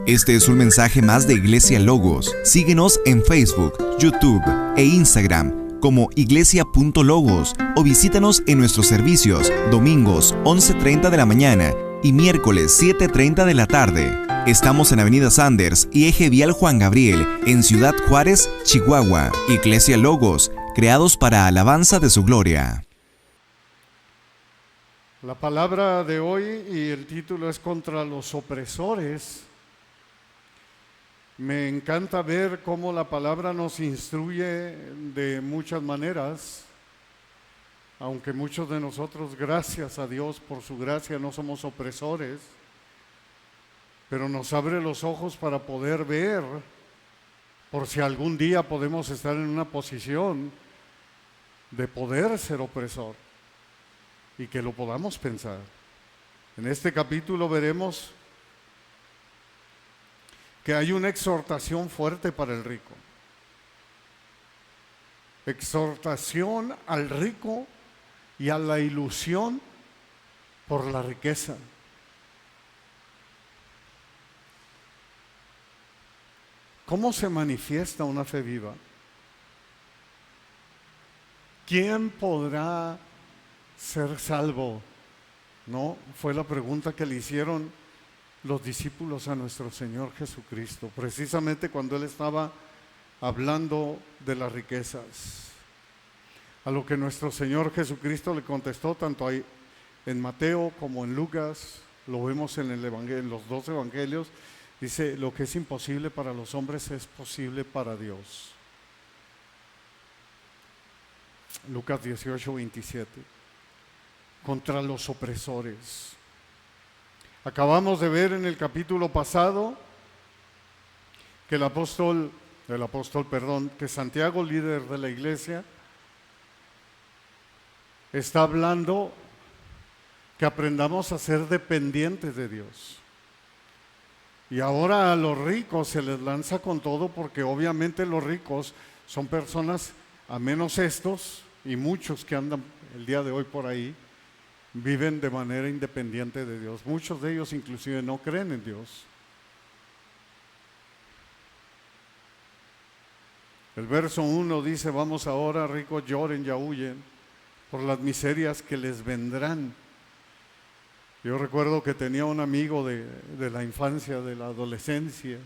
Este es un mensaje más de Iglesia Logos. Síguenos en Facebook, YouTube e Instagram como iglesia.logos o visítanos en nuestros servicios domingos 11:30 de la mañana y miércoles 7:30 de la tarde. Estamos en Avenida Sanders y Eje Vial Juan Gabriel, en Ciudad Juárez, Chihuahua. Iglesia Logos, creados para alabanza de su gloria. La palabra de hoy y el título es contra los opresores. Me encanta ver cómo la palabra nos instruye de muchas maneras, aunque muchos de nosotros, gracias a Dios por su gracia, no somos opresores, pero nos abre los ojos para poder ver, por si algún día podemos estar en una posición de poder ser opresor y que lo podamos pensar. En este capítulo veremos que hay una exhortación fuerte para el rico. Exhortación al rico y a la ilusión por la riqueza. ¿Cómo se manifiesta una fe viva? ¿Quién podrá ser salvo? No, fue la pregunta que le hicieron los discípulos a nuestro Señor Jesucristo, precisamente cuando Él estaba hablando de las riquezas. A lo que nuestro Señor Jesucristo le contestó, tanto ahí en Mateo como en Lucas, lo vemos en el evangelio, en los dos evangelios, dice: lo que es imposible para los hombres es posible para Dios. Lucas 18:27. Contra los opresores. Acabamos de ver en el capítulo pasado que que Santiago, líder de la iglesia, está hablando que aprendamos a ser dependientes de Dios. Y ahora a los ricos se les lanza con todo, porque obviamente los ricos son personas, a menos estos y muchos que andan el día de hoy por ahí, viven de manera independiente de Dios. Muchos de ellos inclusive no creen en Dios. El verso 1 dice: vamos ahora, ricos, lloren y aúllen por las miserias que les vendrán. Yo recuerdo que tenía un amigo de la infancia, de la adolescencia,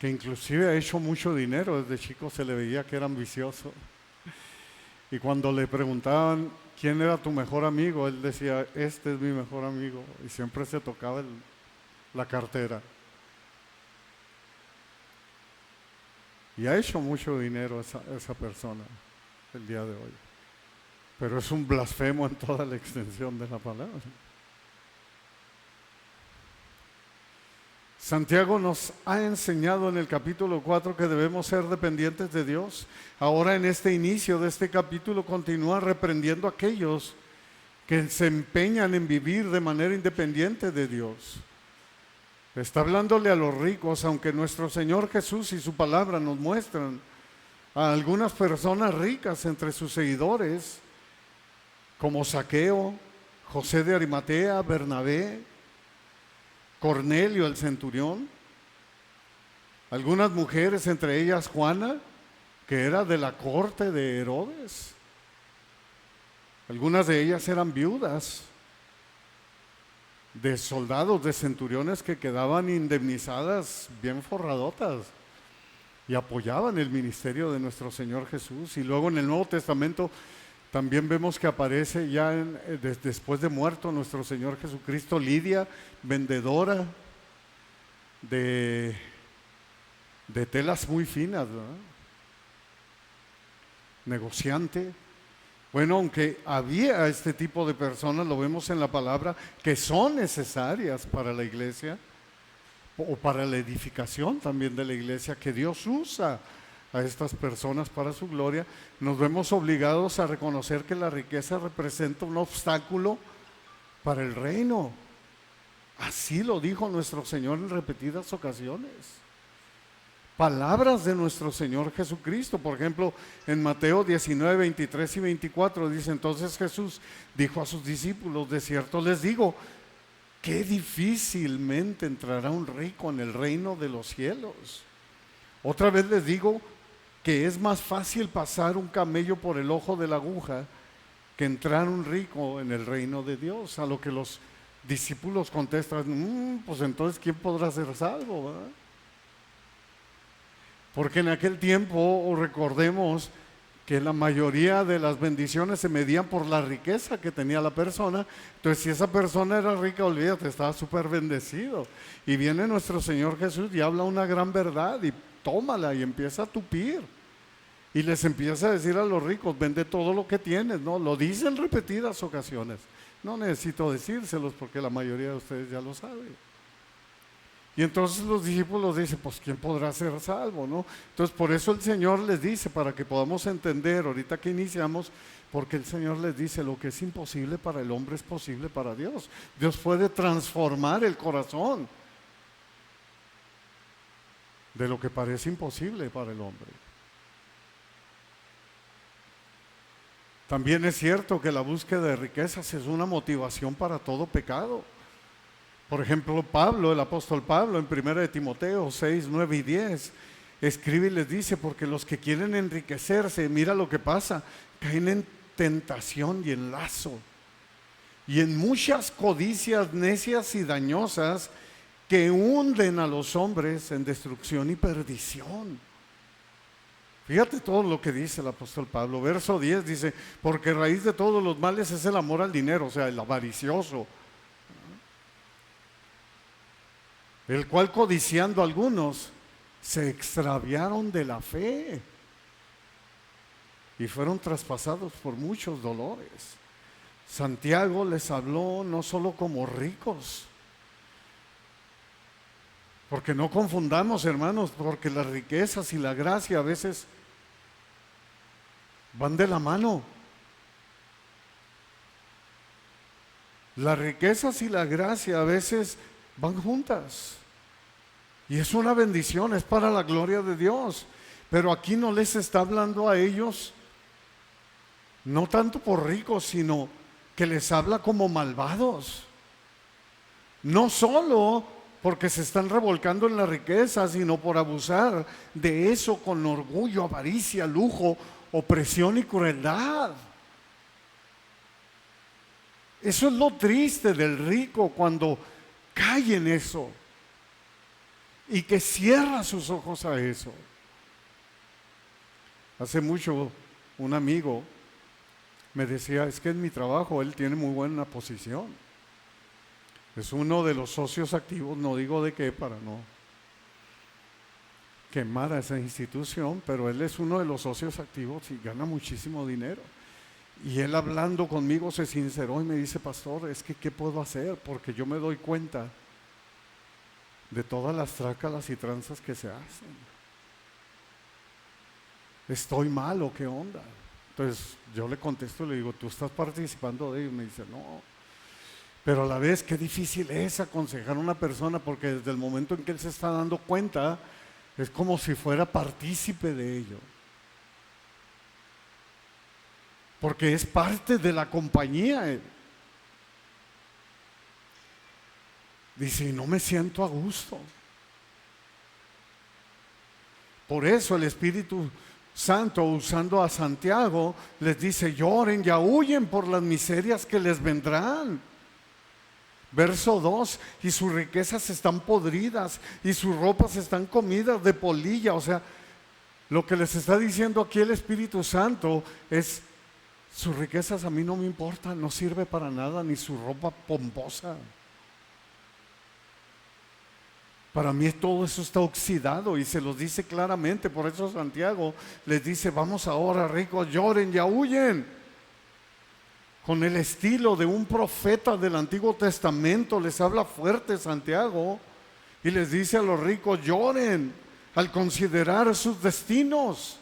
que inclusive ha hecho mucho dinero. Desde chico se le veía que era ambicioso. Y cuando le preguntaban quién era tu mejor amigo, él decía: este es mi mejor amigo. Y siempre se tocaba la cartera. Y ha hecho mucho dinero esa persona el día de hoy. Pero es un blasfemo en toda la extensión de la palabra. Santiago nos ha enseñado en el capítulo 4 que debemos ser dependientes de Dios. Ahora, en este inicio de este capítulo, continúa reprendiendo a aquellos que se empeñan en vivir de manera independiente de Dios. Está hablándole a los ricos, aunque nuestro Señor Jesús y su palabra nos muestran a algunas personas ricas entre sus seguidores, como Zaqueo, José de Arimatea, Bernabé, Cornelio el centurión, algunas mujeres, entre ellas Juana, que era de la corte de Herodes. Algunas de ellas eran viudas de soldados, de centuriones que quedaban indemnizadas bien forradotas y apoyaban el ministerio de nuestro Señor Jesús. Y luego en el Nuevo Testamento también vemos que aparece ya después de muerto nuestro Señor Jesucristo, Lidia, vendedora de telas muy finas, ¿verdad? Negociante. Bueno, aunque había este tipo de personas, lo vemos en la palabra, que son necesarias para la iglesia o para la edificación también de la iglesia, que Dios usa a estas personas para su gloria. Nos vemos obligados a reconocer que la riqueza representa un obstáculo para el reino. Así lo dijo nuestro Señor en repetidas ocasiones. Palabras de nuestro Señor Jesucristo, por ejemplo, en Mateo 19, 23 y 24 dice: entonces Jesús dijo a sus discípulos: de cierto les digo qué difícilmente entrará un rico en el reino de los cielos. Otra vez les digo que es más fácil pasar un camello por el ojo de la aguja que entrar un rico en el reino de Dios. A lo que los discípulos contestan, pues entonces ¿quién podrá ser salvo, verdad? Porque en aquel tiempo, recordemos que la mayoría de las bendiciones se medían por la riqueza que tenía la persona. Entonces, si esa persona era rica, olvídate, estaba súper bendecido. Y viene nuestro Señor Jesús y habla una gran verdad y tómala y empieza a tupir. Y les empieza a decir a los ricos, vende todo lo que tienes, ¿no? Lo dice en repetidas ocasiones. No necesito decírselos porque la mayoría de ustedes ya lo saben. Y entonces los discípulos dicen, pues ¿quién podrá ser salvo, no? Entonces por eso el Señor les dice, para que podamos entender, ahorita que iniciamos, porque el Señor les dice, lo que es imposible para el hombre es posible para Dios. Dios puede transformar el corazón de lo que parece imposible para el hombre. También es cierto que la búsqueda de riquezas es una motivación para todo pecado. Por ejemplo, Pablo, el apóstol Pablo, en 1 de Timoteo 6, 9 y 10, escribe y les dice, porque los que quieren enriquecerse, mira lo que pasa, caen en tentación y en lazo, y en muchas codicias necias y dañosas que hunden a los hombres en destrucción y perdición. Fíjate todo lo que dice el apóstol Pablo. Verso 10 dice, porque raíz de todos los males es el amor al dinero, o sea, el avaricioso, el cual codiciando algunos se extraviaron de la fe y fueron traspasados por muchos dolores. Santiago les habló no solo como ricos, porque no confundamos, hermanos, porque las riquezas y la gracia a veces van de la mano. Las riquezas y la gracia a veces van juntas. Y es una bendición, es para la gloria de Dios. Pero aquí no les está hablando a ellos, no tanto por ricos, sino que les habla como malvados. No solo porque se están revolcando en la riqueza, sino por abusar de eso con orgullo, avaricia, lujo, opresión y crueldad. Eso es lo triste del rico, cuando cae en eso y que cierra sus ojos a eso. Hace mucho un amigo me decía, es que en mi trabajo él tiene muy buena posición, es uno de los socios activos, no digo de qué para no quemar a esa institución, pero él es uno de los socios activos y gana muchísimo dinero. Y él hablando conmigo se sinceró y me dice, pastor, es que ¿qué puedo hacer? Porque yo me doy cuenta de todas las trácalas y tranzas que se hacen. ¿Estoy mal o qué onda? Entonces yo le contesto y le digo, ¿tú estás participando de ello? Y me dice, no. Pero a la vez, qué difícil es aconsejar a una persona, porque desde el momento en que él se está dando cuenta, es como si fuera partícipe de ello. Porque es parte de la compañía. Dice, y no me siento a gusto. Por eso el Espíritu Santo, usando a Santiago, les dice, lloren y aúllen por las miserias que les vendrán. Verso 2, y sus riquezas están podridas y sus ropas están comidas de polilla. O sea, lo que les está diciendo aquí el Espíritu Santo es, sus riquezas a mí no me importan, no sirve para nada, ni su ropa pomposa. Para mí todo eso está oxidado y se los dice claramente. Por eso Santiago les dice, vamos ahora ricos, lloren y aúllen. Con el estilo de un profeta del Antiguo Testamento les habla fuerte Santiago y les dice a los ricos, lloren al considerar sus destinos,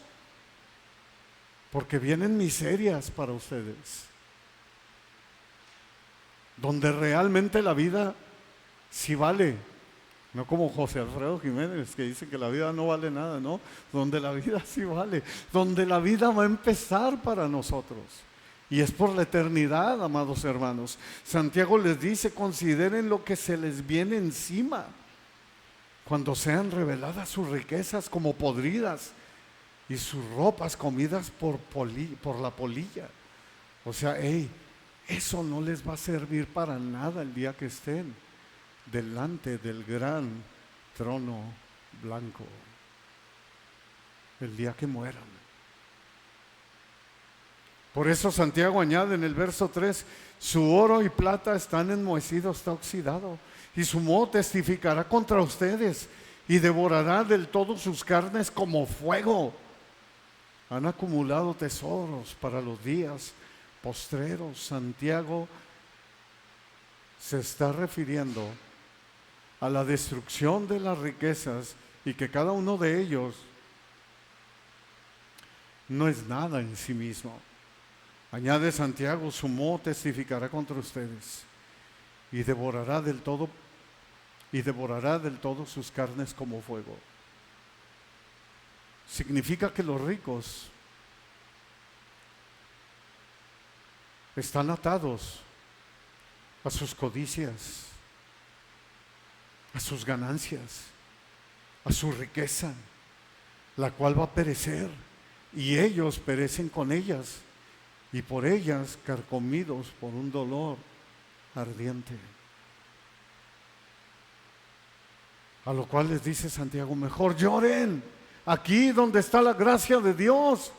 porque vienen miserias para ustedes, donde realmente la vida sí vale. No como José Alfredo Jiménez, que dice que la vida no vale nada, ¿no? Donde la vida sí vale, donde la vida va a empezar para nosotros. Y es por la eternidad, amados hermanos. Santiago les dice, consideren lo que se les viene encima cuando sean reveladas sus riquezas como podridas y sus ropas comidas por la polilla. O sea, eso no les va a servir para nada el día que estén delante del gran trono blanco, el día que mueran. Por eso Santiago añade en el verso 3, su oro y plata están enmohecidos, está oxidado, y su moho testificará contra ustedes y devorará del todo sus carnes como fuego. Han acumulado tesoros para los días postreros. Santiago se está refiriendo a la destrucción de las riquezas y que cada uno de ellos no es nada en sí mismo. Añade Santiago, su moho testificará contra ustedes y devorará del todo sus carnes como fuego. Significa que los ricos están atados a sus codicias, a sus ganancias, a su riqueza, la cual va a perecer, y ellos perecen con ellas, y por ellas carcomidos por un dolor ardiente. A lo cual les dice Santiago, mejor lloren aquí donde está la gracia de Dios,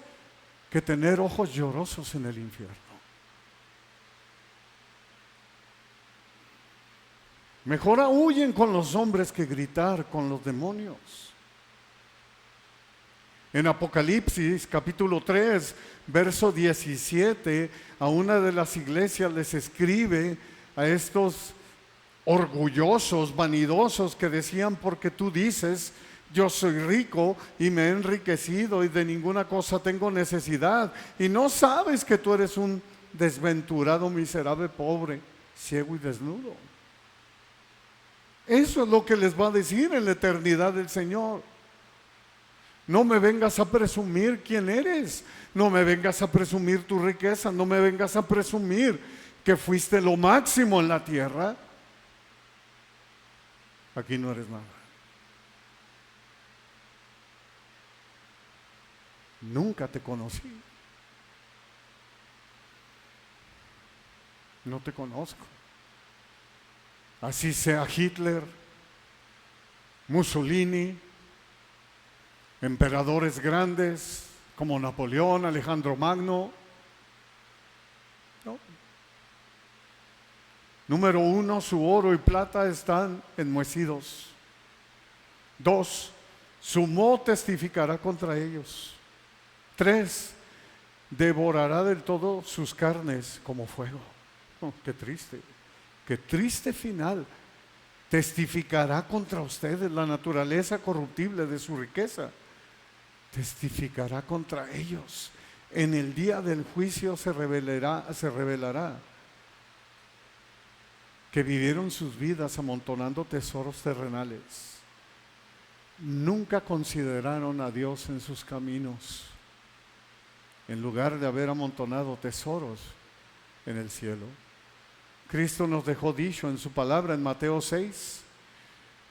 que tener ojos llorosos en el infierno. Mejor huyen con los hombres que gritar con los demonios. En Apocalipsis capítulo 3, verso 17, a una de las iglesias les escribe a estos orgullosos, vanidosos que decían, porque tú dices, yo soy rico y me he enriquecido y de ninguna cosa tengo necesidad, y no sabes que tú eres un desventurado, miserable, pobre, ciego y desnudo. Eso es lo que les va a decir en la eternidad del Señor. No me vengas a presumir quién eres, no me vengas a presumir tu riqueza, no me vengas a presumir que fuiste lo máximo en la tierra. Aquí no eres nada. Nunca te conocí. No te conozco. Así sea Hitler, Mussolini, emperadores grandes como Napoleón, Alejandro Magno. No. Número 1, su oro y plata están enmohecidos. 2, su moho testificará contra ellos. 3, devorará del todo sus carnes como fuego. Oh, qué triste final. Testificará contra ustedes la naturaleza corruptible de su riqueza. Testificará contra ellos. En el día del juicio se revelará que vivieron sus vidas amontonando tesoros terrenales. Nunca consideraron a Dios en sus caminos, en lugar de haber amontonado tesoros en el cielo. Cristo nos dejó dicho en su palabra en Mateo 6,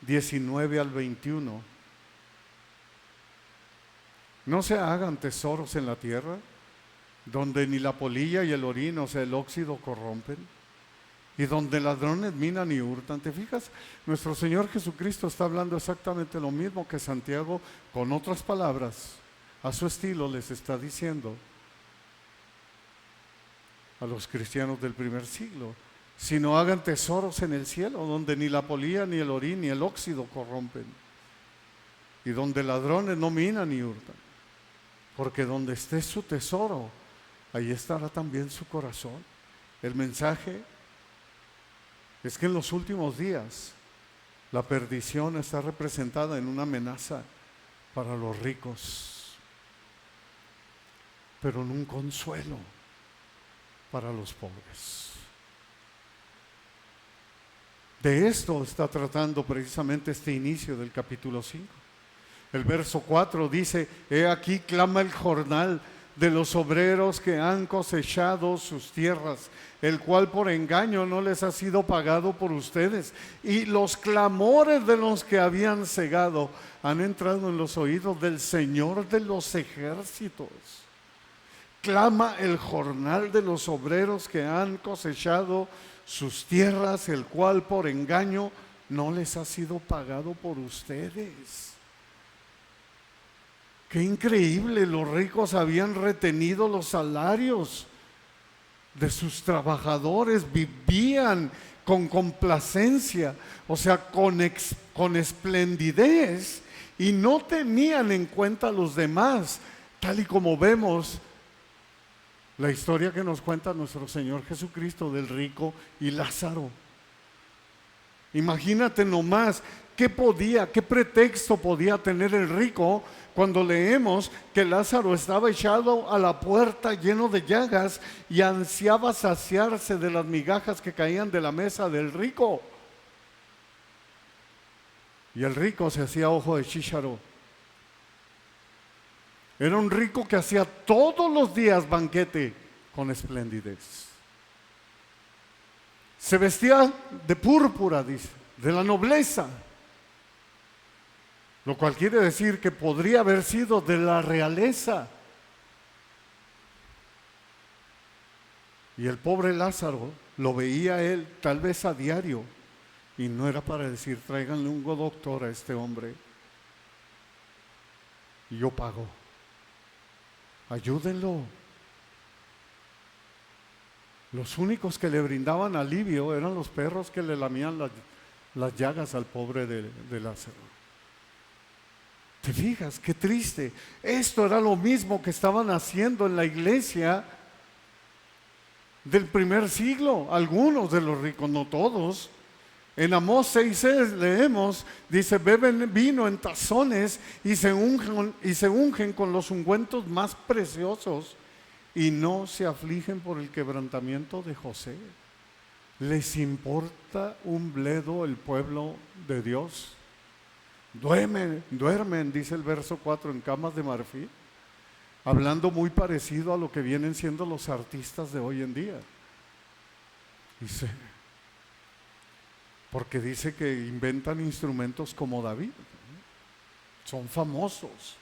19 al 21. No se hagan tesoros en la tierra, donde ni la polilla y el orín, o sea, el óxido, corrompen, y donde ladrones minan y hurtan. ¿Te fijas? Nuestro Señor Jesucristo está hablando exactamente lo mismo que Santiago, con otras palabras, a su estilo les está diciendo a los cristianos del primer siglo. Si no hagan tesoros en el cielo, donde ni la polilla, ni el orín, ni el óxido corrompen, y donde ladrones no minan ni hurtan. Porque donde esté su tesoro, ahí estará también su corazón. El mensaje es que en los últimos días la perdición está representada en una amenaza para los ricos, pero en un consuelo para los pobres. De esto está tratando precisamente este inicio del capítulo 5. El verso 4 dice, he aquí clama el jornal de los obreros que han cosechado sus tierras, el cual por engaño no les ha sido pagado por ustedes. Y los clamores de los que habían cegado han entrado en los oídos del Señor de los ejércitos. Clama el jornal de los obreros que han cosechado sus tierras, el cual por engaño no les ha sido pagado por ustedes. Qué increíble, los ricos habían retenido los salarios de sus trabajadores, vivían con complacencia, o sea, con esplendidez, y no tenían en cuenta a los demás, tal y como vemos la historia que nos cuenta nuestro Señor Jesucristo del rico y Lázaro. Imagínate nomás qué pretexto podía tener el rico cuando leemos que Lázaro estaba echado a la puerta lleno de llagas y ansiaba saciarse de las migajas que caían de la mesa del rico. Y el rico se hacía ojo de chícharo. Era un rico que hacía todos los días banquete con esplendidez. Se vestía de púrpura, dice, de la nobleza, lo cual quiere decir que podría haber sido de la realeza. Y el pobre Lázaro lo veía él tal vez a diario, y no era para decir, tráiganle un doctor a este hombre y yo pago, ayúdenlo. Los únicos que le brindaban alivio eran los perros que le lamían las llagas al pobre de Lázaro. ¿Te fijas? Qué triste. Esto era lo mismo que estaban haciendo en la iglesia del primer siglo, algunos de los ricos, no todos. En Amós 6:6 leemos, dice, beben vino en tazones y se ungen con los ungüentos más preciosos y no se afligen por el quebrantamiento de José. ¿Les importa un bledo el pueblo de Dios? Duermen, dice el verso 4, en camas de marfil, hablando muy parecido a lo que vienen siendo los artistas de hoy en día. Dice, porque dice que inventan instrumentos como David, son famosos.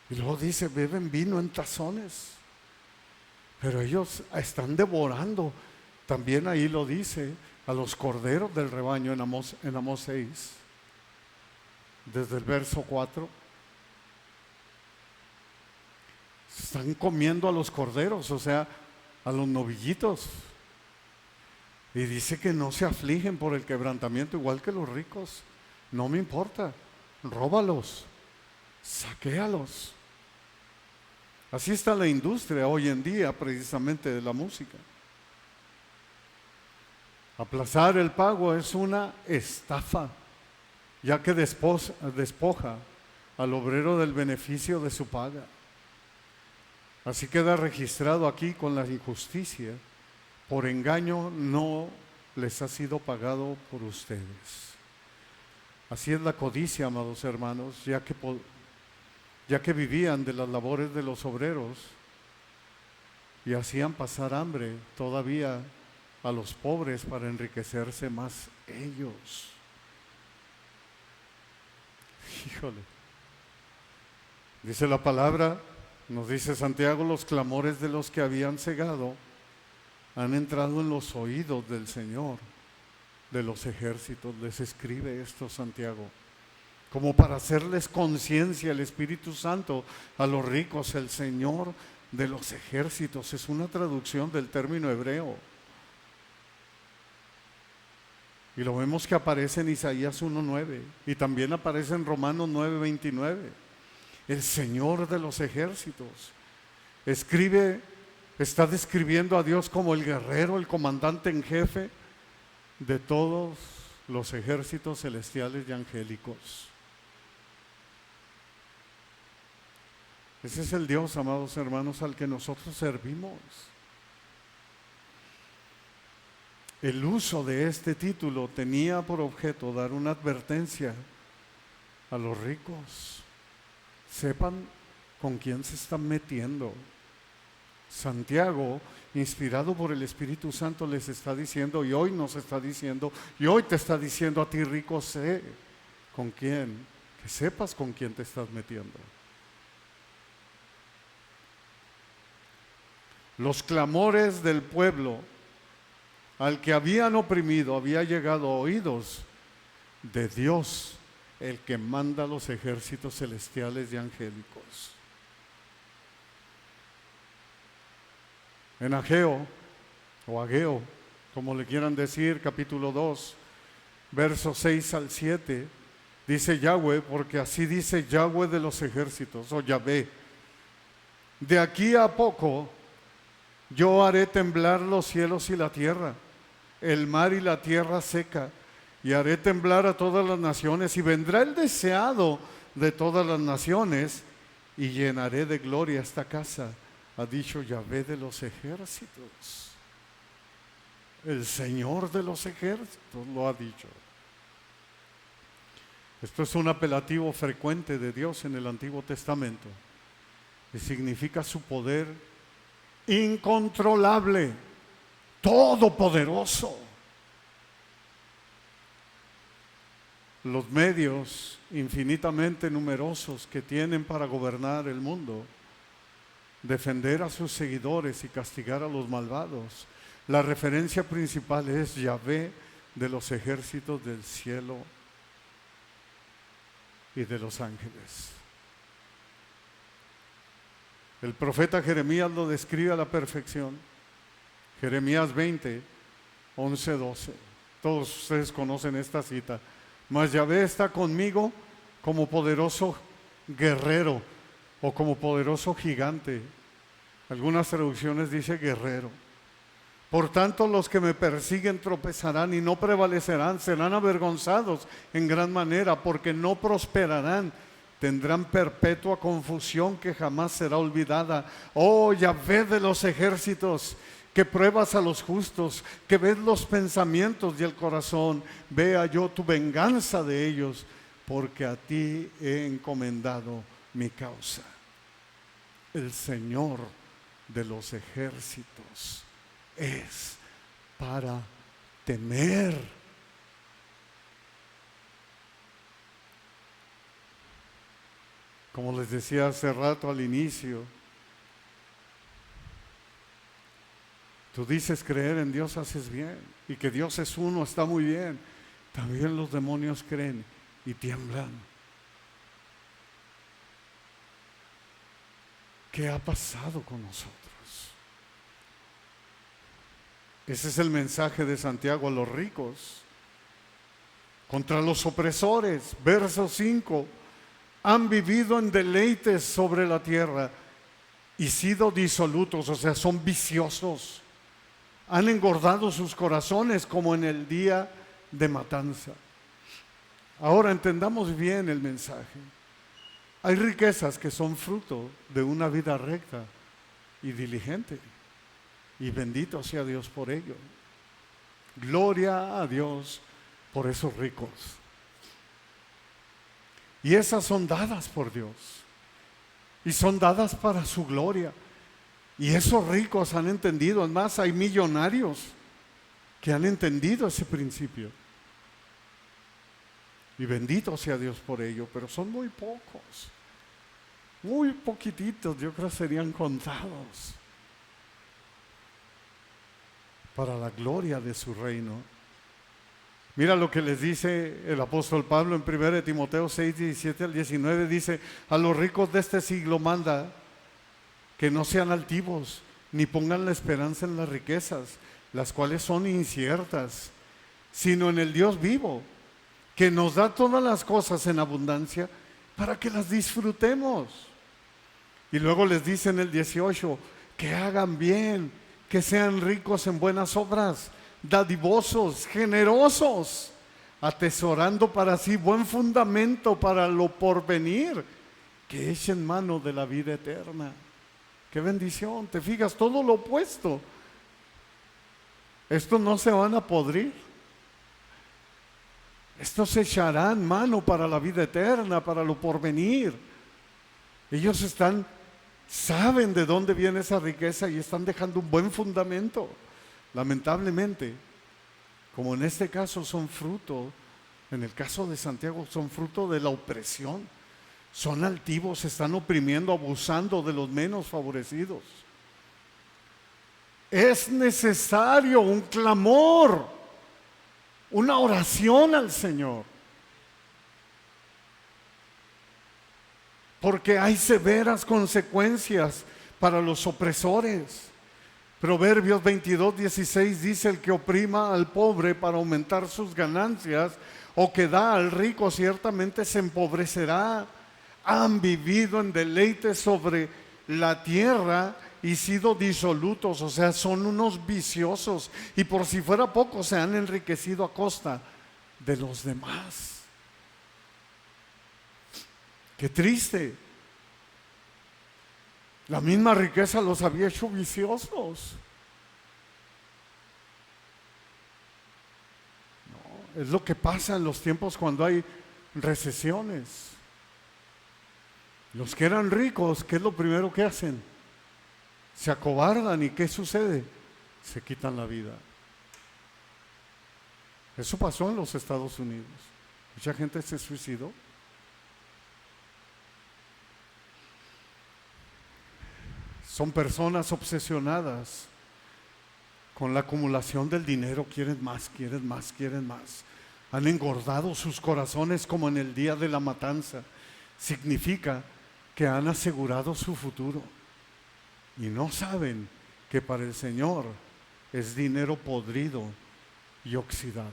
Y luego dice, beben vino en tazones, pero ellos están devorando. También ahí lo dice, a los corderos del rebaño en Amós 6, desde el verso 4. Están comiendo a los corderos, o sea, a los novillitos. Y dice que no se afligen por el quebrantamiento, igual que los ricos. No me importa, róbalos, saquéalos. Así está la industria hoy en día, precisamente de la música. Aplazar el pago es una estafa, ya que despoja al obrero del beneficio de su paga. Así queda registrado aquí con la injusticia. Por engaño no les ha sido pagado por ustedes. Así es la codicia, amados hermanos, ya que vivían de las labores de los obreros y hacían pasar hambre todavía a los pobres para enriquecerse más ellos. Híjole. Dice la palabra, nos dice Santiago, los clamores de los que habían cegado han entrado en los oídos del Señor de los ejércitos. Les escribe esto Santiago, como para hacerles conciencia el Espíritu Santo a los ricos. El Señor de los ejércitos es una traducción del término hebreo. Y lo vemos que aparece en Isaías 1:9 y también aparece en Romanos 9:29. El Señor de los ejércitos está describiendo a Dios como el guerrero, el comandante en jefe de todos los ejércitos celestiales y angélicos. Ese es el Dios, amados hermanos, al que nosotros servimos. El uso de este título tenía por objeto dar una advertencia a los ricos. Sepan con quién se están metiendo. Santiago, inspirado por el Espíritu Santo, les está diciendo, y hoy nos está diciendo, y hoy te está diciendo a ti, rico, sé con quién, que sepas con quién te estás metiendo. Los clamores del pueblo al que habían oprimido había llegado a oídos de Dios, el que manda los ejércitos celestiales y angélicos. En Ageo, o Ageo, como le quieran decir, capítulo 2, versos 6 al 7, dice Yahweh, porque así dice Yahweh de los ejércitos, o Yahvé: de aquí a poco yo haré temblar los cielos y la tierra, el mar y la tierra seca, y haré temblar a todas las naciones, y vendrá el deseado de todas las naciones, y llenaré de gloria esta casa, ha dicho Yahvé de los ejércitos. El Señor de los ejércitos lo ha dicho. Esto es un apelativo frecuente de Dios en el Antiguo Testamento, y significa su poder incontrolable, todopoderoso. Los medios infinitamente numerosos que tienen para gobernar el mundo, defender a sus seguidores y castigar a los malvados, la referencia principal es Yahvé de los ejércitos del cielo y de los ángeles. El profeta Jeremías lo describe a la perfección. Jeremías 20, 11, 12. Todos ustedes conocen esta cita. Mas Yahvé está conmigo como poderoso guerrero o como poderoso gigante. Algunas traducciones dice guerrero. Por tanto, los que me persiguen tropezarán y no prevalecerán, serán avergonzados en gran manera, porque no prosperarán. Tendrán perpetua confusión que jamás será olvidada. Oh Yahvé de los ejércitos, que pruebas a los justos, que ves los pensamientos y el corazón, vea yo tu venganza de ellos, porque a ti he encomendado mi causa. El Señor de los ejércitos es para temer. Como les decía hace rato al inicio, tú dices creer en Dios, haces bien, y que Dios es uno, está muy bien. También los demonios creen y tiemblan. ¿Qué ha pasado con nosotros? Ese es el mensaje de Santiago a los ricos. Contra los opresores, verso 5. Han vivido en deleites sobre la tierra y sido disolutos, o sea, son viciosos. Han engordado sus corazones como en el día de matanza. Ahora entendamos bien el mensaje. Hay riquezas que son fruto de una vida recta y diligente, y bendito sea Dios por ello. Gloria a Dios por esos ricos. Y esas son dadas por Dios, y son dadas para su gloria. Y esos ricos han entendido, además hay millonarios que han entendido ese principio. Y bendito sea Dios por ello, pero son muy pocos, muy poquititos, yo creo que serían contados para la gloria de su reino. Mira lo que les dice el apóstol Pablo en 1 Timoteo 6, 17 al 19, dice: a los ricos de este siglo manda que no sean altivos, ni pongan la esperanza en las riquezas, las cuales son inciertas, sino en el Dios vivo, que nos da todas las cosas en abundancia para que las disfrutemos. Y luego les dice en el 18, que hagan bien, que sean ricos en buenas obras, dadivosos, generosos, atesorando para sí buen fundamento para lo porvenir, que echen mano de la vida eterna. ¡Qué bendición! Te fijas, todo lo opuesto. Estos no se van a podrir. Estos echarán mano para la vida eterna, para lo porvenir. Ellos saben de dónde viene esa riqueza y están dejando un buen fundamento. Lamentablemente, como en este caso son fruto, en el caso de Santiago, son fruto de la opresión. Son altivos, están oprimiendo, abusando de los menos favorecidos. Es necesario un clamor, una oración al Señor, porque hay severas consecuencias para los opresores. Proverbios 22:16 dice: el que oprima al pobre para aumentar sus ganancias, o que da al rico, ciertamente se empobrecerá. Han vivido en deleite sobre la tierra y sido disolutos, o sea, son unos viciosos, y por si fuera poco se han enriquecido a costa de los demás. Qué triste. La misma riqueza los había hecho viciosos. No, es lo que pasa en los tiempos cuando hay recesiones. Los que eran ricos, ¿qué es lo primero que hacen? Se acobardan. ¿Y qué sucede? Se quitan la vida. Eso pasó en los Estados Unidos. Mucha gente se suicidó. Son personas obsesionadas con la acumulación del dinero. Quieren más, quieren más, quieren más. Han engordado sus corazones como en el día de la matanza. Significa que han asegurado su futuro y no saben que para el Señor es dinero podrido y oxidado.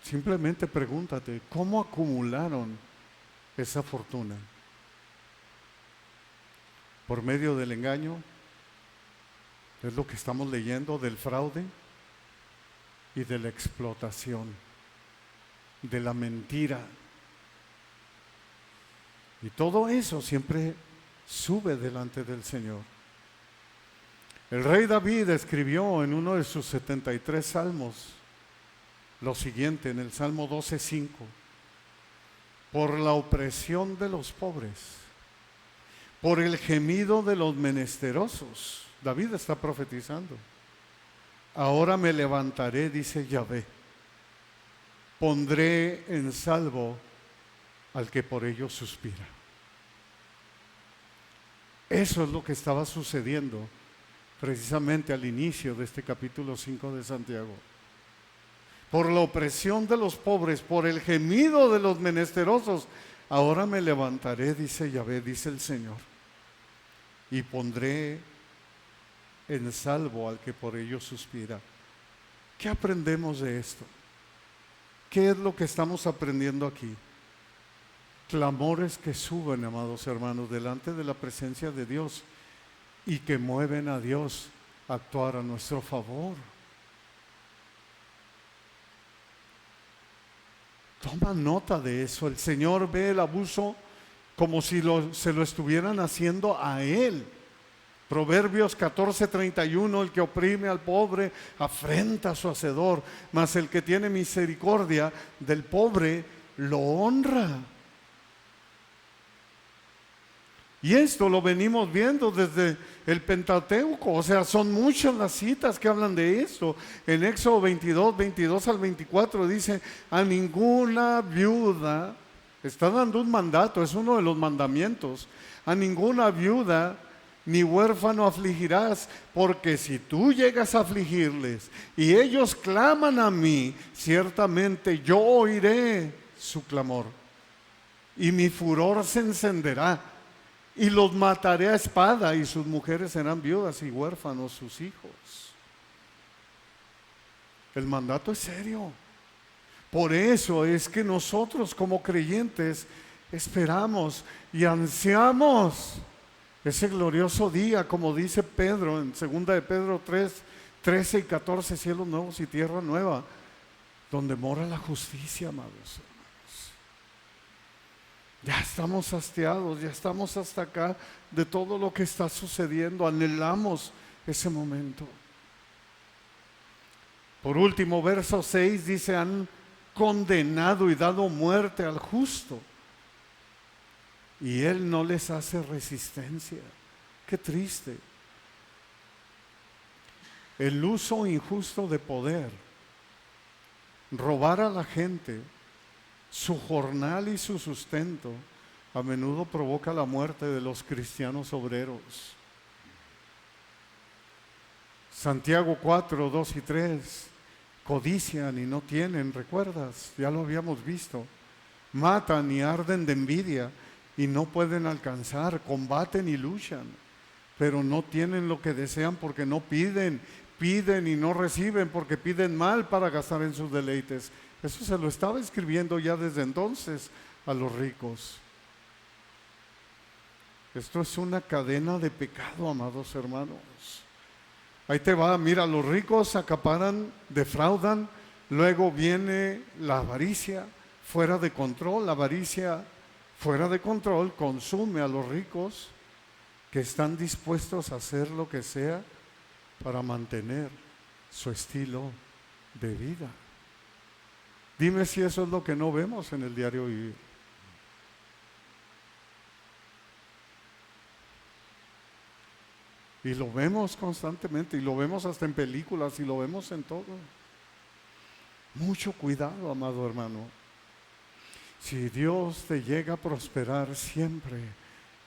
Simplemente pregúntate, ¿cómo acumularon esa fortuna? ¿Por medio del engaño? Es lo que estamos leyendo, del fraude y de la explotación, de la mentira. Y todo eso siempre sube delante del Señor. El rey David escribió en uno de sus 73 salmos lo siguiente, en el Salmo 12:5: por la opresión de los pobres, por el gemido de los menesterosos. David está profetizando. Ahora me levantaré, dice Yahvé, pondré en salvo al que por ello suspira. Eso es lo que estaba sucediendo precisamente al inicio de este capítulo 5 de Santiago. Por la opresión de los pobres, por el gemido de los menesterosos, ahora me levantaré, dice Yahvé, dice el Señor, y pondré en salvo al que por ello suspira. ¿Qué aprendemos de esto? ¿Qué es lo que estamos aprendiendo aquí? Clamores que suben, amados hermanos, delante de la presencia de Dios y que mueven a Dios a actuar a nuestro favor. Toma nota de eso. El Señor ve el abuso como si se lo estuvieran haciendo a Él. Proverbios 14:31: el que oprime al pobre afrenta a su hacedor, mas el que tiene misericordia del pobre lo honra. Y esto lo venimos viendo desde el Pentateuco, o sea, son muchas las citas que hablan de esto. En Éxodo 22 al 24 dice: a ninguna viuda, está dando un mandato, es uno de los mandamientos, a ninguna viuda ni huérfano afligirás, porque si tú llegas a afligirles y ellos claman a mí, ciertamente yo oiré su clamor y mi furor se encenderá y los mataré a espada, y sus mujeres serán viudas y huérfanos sus hijos. El mandato es serio. Por eso es que nosotros como creyentes esperamos y ansiamos ese glorioso día, como dice Pedro en 2 de Pedro 3:13 y 14: cielos nuevos y tierra nueva, donde mora la justicia, amados. Ya estamos hastiados, ya estamos hasta acá de todo lo que está sucediendo. Anhelamos ese momento. Por último, verso 6 dice: han condenado y dado muerte al justo. Y Él no les hace resistencia. Qué triste. El uso injusto de poder, robar a la gente su jornal y su sustento, a menudo provoca la muerte de los cristianos obreros. Santiago 4, 2 y 3, codician y no tienen, ¿recuerdas? Ya lo habíamos visto. Matan y arden de envidia y no pueden alcanzar, combaten y luchan, pero no tienen lo que desean porque no piden, piden y no reciben porque piden mal para gastar en sus deleites. Eso se lo estaba escribiendo ya desde entonces a los ricos. Esto es una cadena de pecado, amados hermanos. Ahí te va, mira, los ricos acaparan, defraudan, luego viene la avaricia fuera de control. La avaricia fuera de control consume a los ricos que están dispuestos a hacer lo que sea para mantener su estilo de vida. Dime si eso es lo que no vemos en el diario vivir. Y lo vemos constantemente, y lo vemos hasta en películas, y lo vemos en todo. Mucho cuidado, amado hermano. Si Dios te llega a prosperar, siempre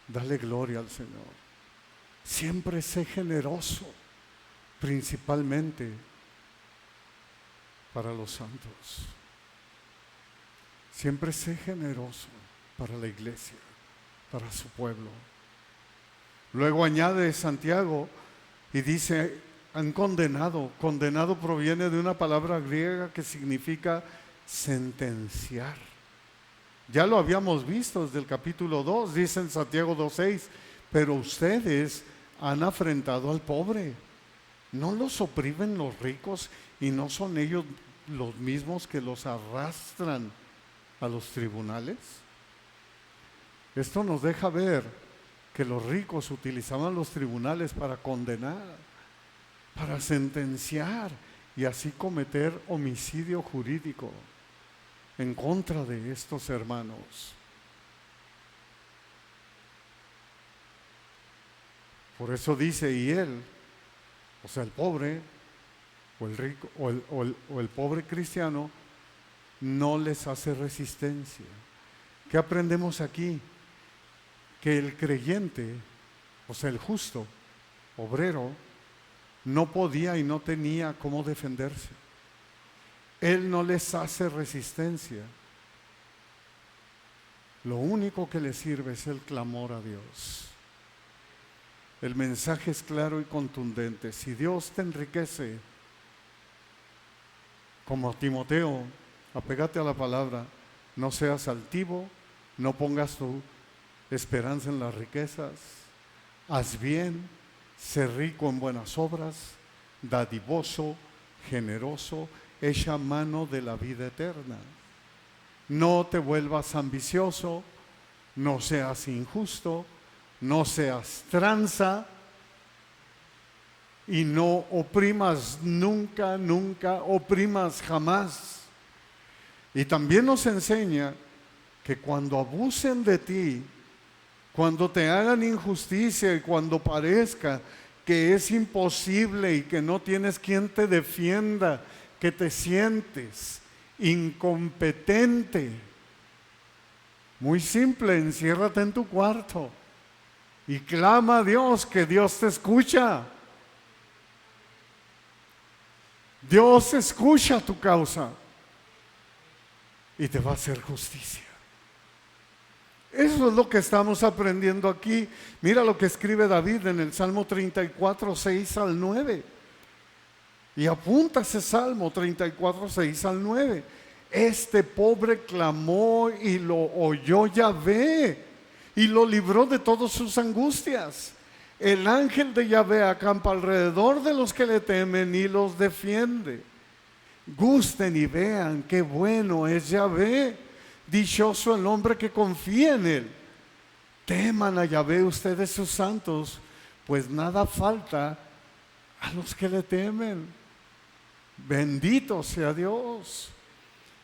dale gloria al Señor. Siempre sé generoso, principalmente para los santos. Siempre sé generoso para la iglesia, para su pueblo. Luego añade Santiago y dice, han condenado. Condenado proviene de una palabra griega que significa sentenciar. Ya lo habíamos visto desde el capítulo 2, dice en Santiago 2:6, pero ustedes han afrentado al pobre. ¿No los oprimen los ricos y no son ellos los mismos que los arrastran a los tribunales? Esto nos deja ver que los ricos utilizaban los tribunales para condenar, para sentenciar y así cometer homicidio jurídico en contra de estos hermanos. Por eso dice, y él, o sea, el pobre, o el rico, o el pobre cristiano, no les hace resistencia. ¿Qué aprendemos aquí? Que el creyente, o sea, el justo, obrero, no podía y no tenía cómo defenderse. Él no les hace resistencia. Lo único que le sirve es el clamor a Dios. El mensaje es claro y contundente. Si Dios te enriquece, como a Timoteo, apégate a la palabra, no seas altivo, no pongas tu esperanza en las riquezas, haz bien, sé rico en buenas obras, dadivoso, generoso, echa mano de la vida eterna. No te vuelvas ambicioso, no seas injusto, no seas tranza y no oprimas nunca, nunca oprimas jamás. Y también nos enseña que cuando abusen de ti, cuando te hagan injusticia y cuando parezca que es imposible y que no tienes quien te defienda, que te sientes incompetente, muy simple, enciérrate en tu cuarto y clama a Dios, que Dios te escucha. Dios escucha tu causa y te va a hacer justicia. Eso es lo que estamos aprendiendo aquí. Mira lo que escribe David en el Salmo 34, 6 al 9. Y apunta ese Salmo 34, 6 al 9. Este pobre clamó y lo oyó Yahvé y lo libró de todas sus angustias. El ángel de Yahvé acampa alrededor de los que le temen y los defiende. Gusten y vean qué bueno es Yahvé. Dichoso el hombre que confía en él. Teman a Yahvé ustedes sus santos, pues nada falta a los que le temen. Bendito sea Dios.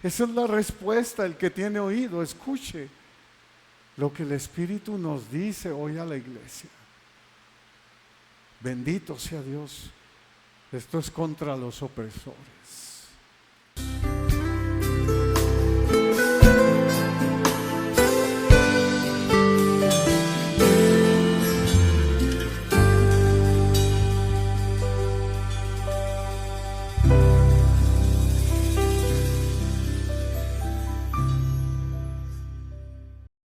Esa es la respuesta. El que tiene oído, escuche lo que el Espíritu nos dice hoy a la iglesia. Bendito sea Dios. Esto es contra los opresores.